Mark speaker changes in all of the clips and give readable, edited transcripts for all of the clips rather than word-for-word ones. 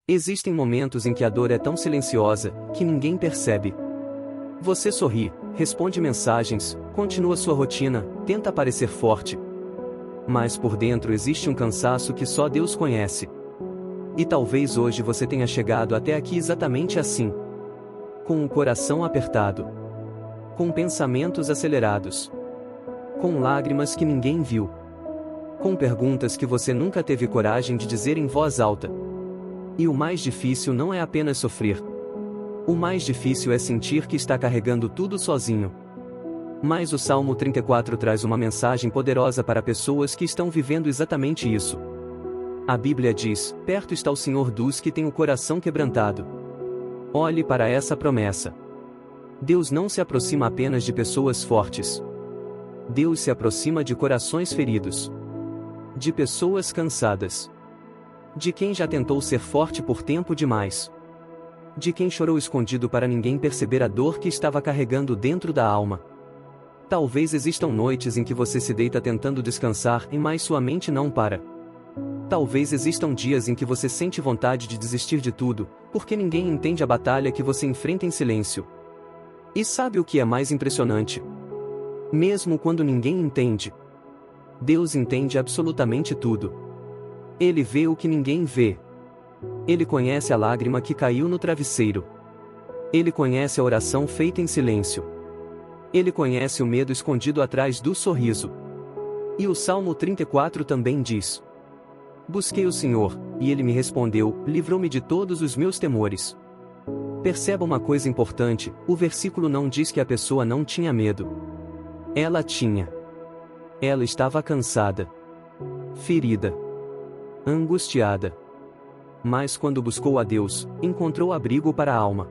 Speaker 1: Existem momentos em que a dor é tão silenciosa que ninguém percebe. Você sorri, responde mensagens, continua sua rotina, tenta parecer forte. Mas por dentro existe um cansaço que só Deus conhece. E talvez hoje você tenha chegado até aqui exatamente assim. Com o coração apertado. Com pensamentos acelerados. Com lágrimas que ninguém viu. Com perguntas que você nunca teve coragem de dizer em voz alta. E o mais difícil não é apenas sofrer. O mais difícil é sentir que está carregando tudo sozinho. Mas o Salmo 34 traz uma mensagem poderosa para pessoas que estão vivendo exatamente isso. A Bíblia diz: perto está o Senhor dos que têm o coração quebrantado. Olhe para essa promessa. Deus não se aproxima apenas de pessoas fortes. Deus se aproxima de corações feridos. De pessoas cansadas. De quem já tentou ser forte por tempo demais. De quem chorou escondido para ninguém perceber a dor que estava carregando dentro da alma. Talvez existam noites em que você se deita tentando descansar, mas sua mente não para. Talvez existam dias em que você sente vontade de desistir de tudo, porque ninguém entende a batalha que você enfrenta em silêncio. E sabe o que é mais impressionante? Mesmo quando ninguém entende, Deus entende absolutamente tudo. Ele vê o que ninguém vê. Ele conhece a lágrima que caiu no travesseiro. Ele conhece a oração feita em silêncio. Ele conhece o medo escondido atrás do sorriso. E o Salmo 34 também diz: busquei o Senhor, e Ele me respondeu, livrou-me de todos os meus temores. Perceba uma coisa importante, o versículo não diz que a pessoa não tinha medo. Ela tinha. Ela estava cansada. Ferida. Angustiada. Mas quando buscou a Deus, encontrou abrigo para a alma.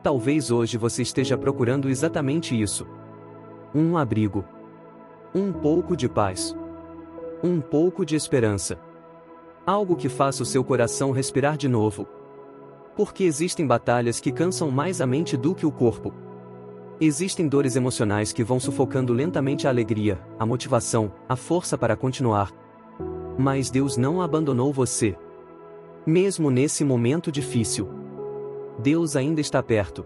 Speaker 1: Talvez hoje você esteja procurando exatamente isso. Um abrigo. Um pouco de paz. Um pouco de esperança. Algo que faça o seu coração respirar de novo. Porque existem batalhas que cansam mais a mente do que o corpo. Existem dores emocionais que vão sufocando lentamente a alegria, a motivação, a força para continuar. Mas Deus não abandonou você. Mesmo nesse momento difícil, Deus ainda está perto.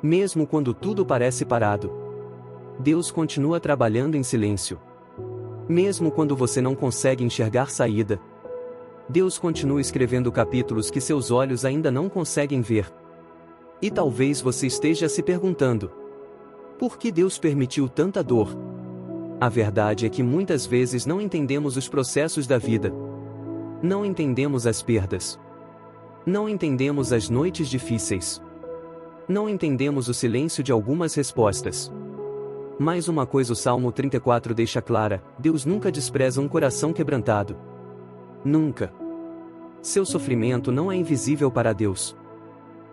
Speaker 1: Mesmo quando tudo parece parado, Deus continua trabalhando em silêncio. Mesmo quando você não consegue enxergar saída, Deus continua escrevendo capítulos que seus olhos ainda não conseguem ver. E talvez você esteja se perguntando: por que Deus permitiu tanta dor? A verdade é que muitas vezes não entendemos os processos da vida. Não entendemos as perdas. Não entendemos as noites difíceis. Não entendemos o silêncio de algumas respostas. Mas uma coisa o Salmo 34 deixa clara: Deus nunca despreza um coração quebrantado. Nunca. Seu sofrimento não é invisível para Deus.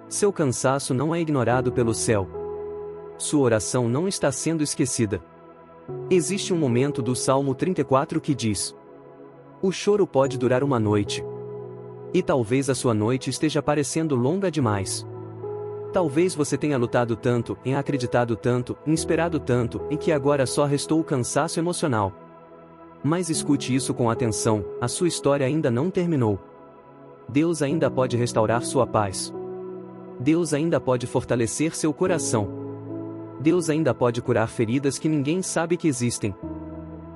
Speaker 1: Seu cansaço não é ignorado pelo céu. Sua oração não está sendo esquecida. Existe um momento do Salmo 34 que diz: o choro pode durar uma noite. E talvez a sua noite esteja parecendo longa demais. Talvez você tenha lutado tanto, acreditado tanto, esperado tanto, e que agora só restou o cansaço emocional. Mas escute isso com atenção, a sua história ainda não terminou. Deus ainda pode restaurar sua paz. Deus ainda pode fortalecer seu coração. Deus ainda pode curar feridas que ninguém sabe que existem.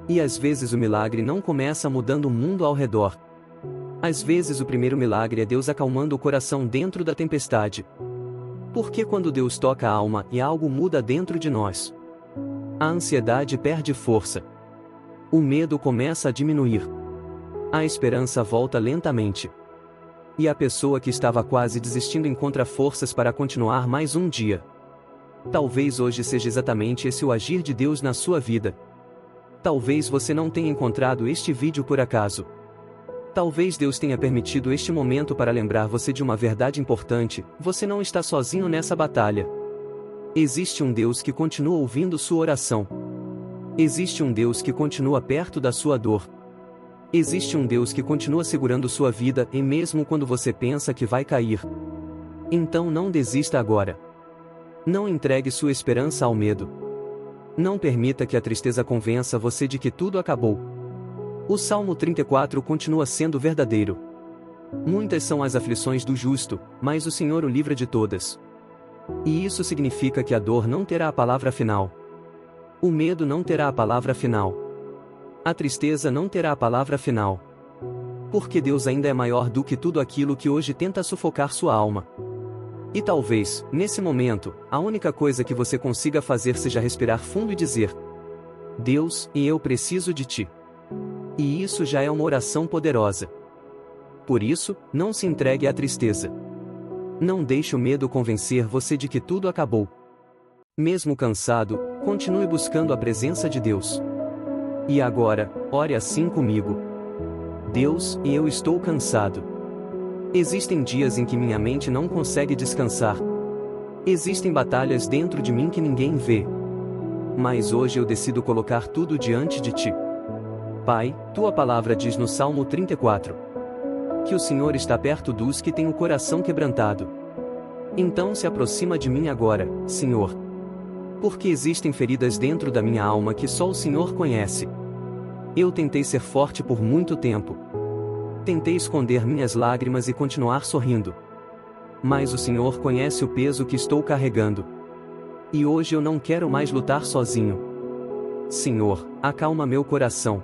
Speaker 1: E às vezes o milagre não começa mudando o mundo ao redor. Às vezes o primeiro milagre é Deus acalmando o coração dentro da tempestade. Porque quando Deus toca a alma e algo muda dentro de nós, a ansiedade perde força. O medo começa a diminuir. A esperança volta lentamente. E a pessoa que estava quase desistindo encontra forças para continuar mais um dia. Talvez hoje seja exatamente esse o agir de Deus na sua vida. Talvez você não tenha encontrado este vídeo por acaso. Talvez Deus tenha permitido este momento para lembrar você de uma verdade importante: você não está sozinho nessa batalha. Existe um Deus que continua ouvindo sua oração. Existe um Deus que continua perto da sua dor. Existe um Deus que continua segurando sua vida, e mesmo quando você pensa que vai cair. Então não desista agora. Não entregue sua esperança ao medo. Não permita que a tristeza convença você de que tudo acabou. O Salmo 34 continua sendo verdadeiro. Muitas são as aflições do justo, mas o Senhor o livra de todas. E isso significa que a dor não terá a palavra final. O medo não terá a palavra final. A tristeza não terá a palavra final. Porque Deus ainda é maior do que tudo aquilo que hoje tenta sufocar sua alma. E talvez, nesse momento, a única coisa que você consiga fazer seja respirar fundo e dizer: Deus, e eu preciso de ti. E isso já é uma oração poderosa. Por isso, não se entregue à tristeza. Não deixe o medo convencer você de que tudo acabou. Mesmo cansado, continue buscando a presença de Deus. E agora, ore assim comigo. Deus, e eu estou cansado. Existem dias em que minha mente não consegue descansar. Existem batalhas dentro de mim que ninguém vê. Mas hoje eu decido colocar tudo diante de ti. Pai, tua palavra diz no Salmo 34 que o Senhor está perto dos que têm o coração quebrantado. Então se aproxima de mim agora, Senhor. Porque existem feridas dentro da minha alma que só o Senhor conhece. Eu tentei ser forte por muito tempo. Tentei esconder minhas lágrimas e continuar sorrindo. Mas o Senhor conhece o peso que estou carregando. E hoje eu não quero mais lutar sozinho. Senhor, acalma meu coração.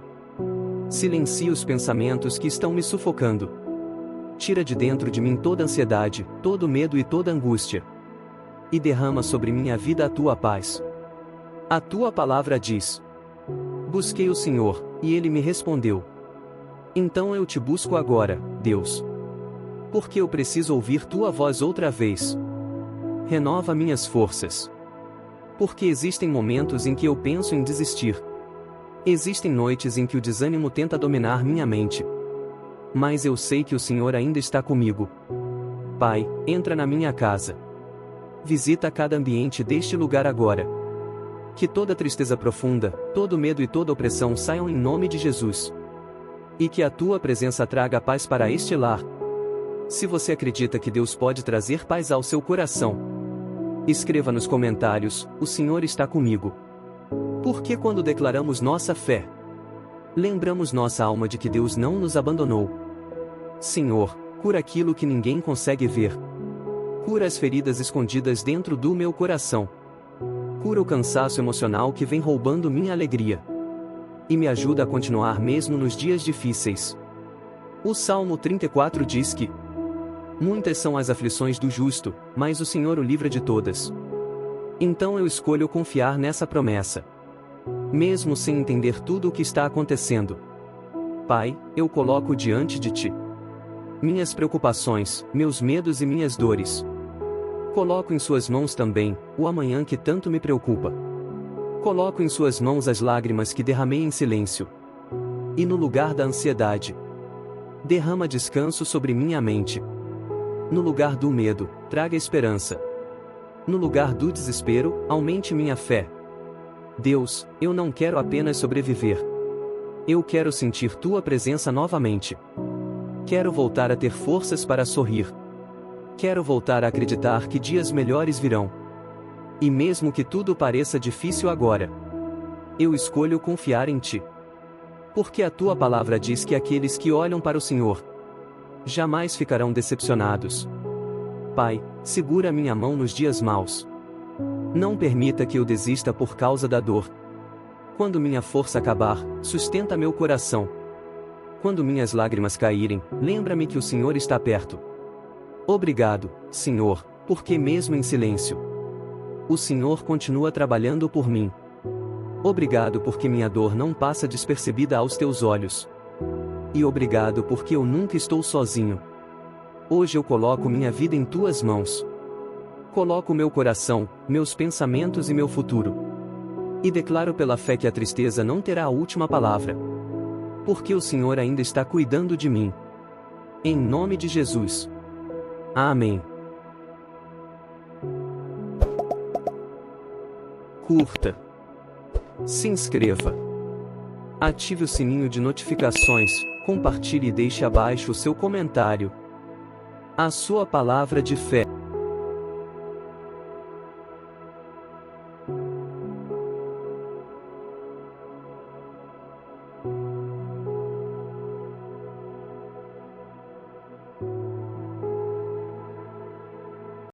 Speaker 1: Silencia os pensamentos que estão me sufocando. Tira de dentro de mim toda ansiedade, todo medo e toda angústia. E derrama sobre minha vida a tua paz. A tua palavra diz: busquei o Senhor, e ele me respondeu. Então eu te busco agora, Deus. Porque eu preciso ouvir tua voz outra vez. Renova minhas forças. Porque existem momentos em que eu penso em desistir. Existem noites em que o desânimo tenta dominar minha mente. Mas eu sei que o Senhor ainda está comigo. Pai, entra na minha casa. Visita cada ambiente deste lugar agora. Que toda tristeza profunda, todo medo e toda opressão saiam em nome de Jesus. E que a tua presença traga paz para este lar. Se você acredita que Deus pode trazer paz ao seu coração, escreva nos comentários: o Senhor está comigo. Porque quando declaramos nossa fé, lembramos nossa alma de que Deus não nos abandonou. Senhor, cura aquilo que ninguém consegue ver. Cura as feridas escondidas dentro do meu coração. Cura o cansaço emocional que vem roubando minha alegria. E me ajuda a continuar mesmo nos dias difíceis. O Salmo 34 diz que muitas são as aflições do justo, mas o Senhor o livra de todas. Então eu escolho confiar nessa promessa. Mesmo sem entender tudo o que está acontecendo. Pai, eu coloco diante de ti minhas preocupações, meus medos e minhas dores. Coloco em suas mãos também o amanhã que tanto me preocupa. Coloco em suas mãos as lágrimas que derramei em silêncio. E no lugar da ansiedade, derrama descanso sobre minha mente. No lugar do medo, traga esperança. No lugar do desespero, aumente minha fé. Deus, eu não quero apenas sobreviver. Eu quero sentir tua presença novamente. Quero voltar a ter forças para sorrir. Quero voltar a acreditar que dias melhores virão. E mesmo que tudo pareça difícil agora, eu escolho confiar em ti. Porque a tua palavra diz que aqueles que olham para o Senhor jamais ficarão decepcionados. Pai, segura minha mão nos dias maus. Não permita que eu desista por causa da dor. Quando minha força acabar, sustenta meu coração. Quando minhas lágrimas caírem, lembra-me que o Senhor está perto. Obrigado, Senhor, porque mesmo em silêncio, o Senhor continua trabalhando por mim. Obrigado porque minha dor não passa despercebida aos teus olhos. E obrigado porque eu nunca estou sozinho. Hoje eu coloco minha vida em tuas mãos. Coloco meu coração, meus pensamentos e meu futuro. E declaro pela fé que a tristeza não terá a última palavra. Porque o Senhor ainda está cuidando de mim. Em nome de Jesus. Amém. Curta. Se inscreva. Ative o sininho de notificações, compartilhe e deixe abaixo o seu comentário. A sua palavra de fé.